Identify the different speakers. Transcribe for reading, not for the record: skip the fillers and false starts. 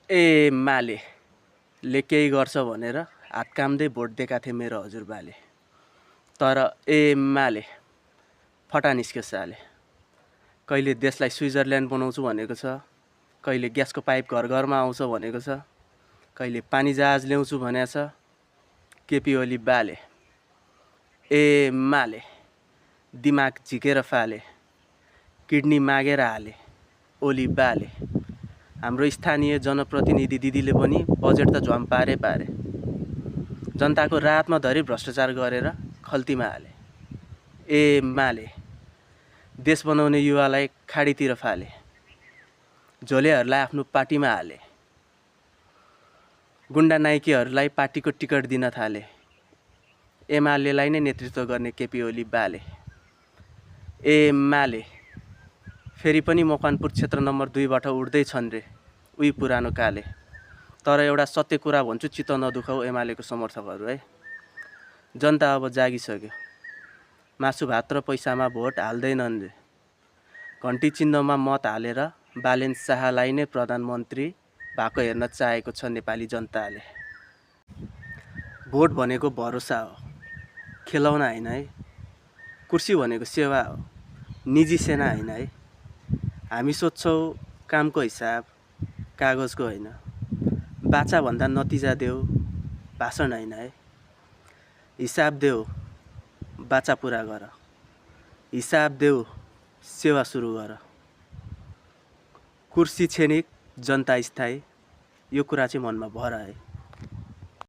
Speaker 1: मालेले केही गर्छ भनेर हात काम्दै भोट दिएका थिए मेरो हजुरबाले। तर माले फटा निस्क्यो साले। कहिले देशलाई स्विजरल्यान्ड बनाउँछु भनेको छ, कहिले ग्यासको पाइप घर घरमा आउँछ भनेको छ, कहिले पानी जहाज ल्याउँछु भनेको छ। केपी ओली बाले माले दिमाग झिकेर फाले, किडनी मागेर हाले ओली बाले। हाम्रो स्थानीय जनप्रतिनिधि दिदीले पनि बजेट त झ्वाम पारे पारे। जनताको रातमा धरी भ्रष्टाचार गरेर खल्तीमा हाले। माले देश बनाउने युवालाई खाडीतिर फाले, झोलेहरूलाई आफ्नो पार्टीमा हाले, गुन्डा नाइकेहरूलाई पार्टीको टिकट दिन थाले। एमालेलाई नै नेतृत्व गर्ने केपी ओली बाले। माले फेरि पनि मकवानपुर क्षेत्र नम्बर 2बाट उड्दैछन् रे उही पुरानो काले। तर एउटा सत्य कुरा भन्छु, चित्त नदुखाऊ एमालेको समर्थकहरू है। जनता अब जागिसक्यो, मासु भात र पैसामा भोट हाल्दैनन् रे। घन्टी चिन्हमा मत हालेर बालेन शाहलाई नै प्रधानमन्त्री भएको हेर्न चाहेको छ नेपाली जनताले। भोट भनेको भरोसा हो, खेलौना होइन है। कुर्सी भनेको सेवा हो, निजी सेना होइन है। हामी सोध्छौँ कामको हिसाब, कागजको होइन। बाचा भन्दा नतिजा देऊ, भाषण होइन है। हिसाब देऊ, बाचा पुरा गर। हिसाब देऊ, सेवा सुरु गर। कुर्सी क्षणिक, जनता स्थायी, यो कुरा चाहिँ मनमा भर है।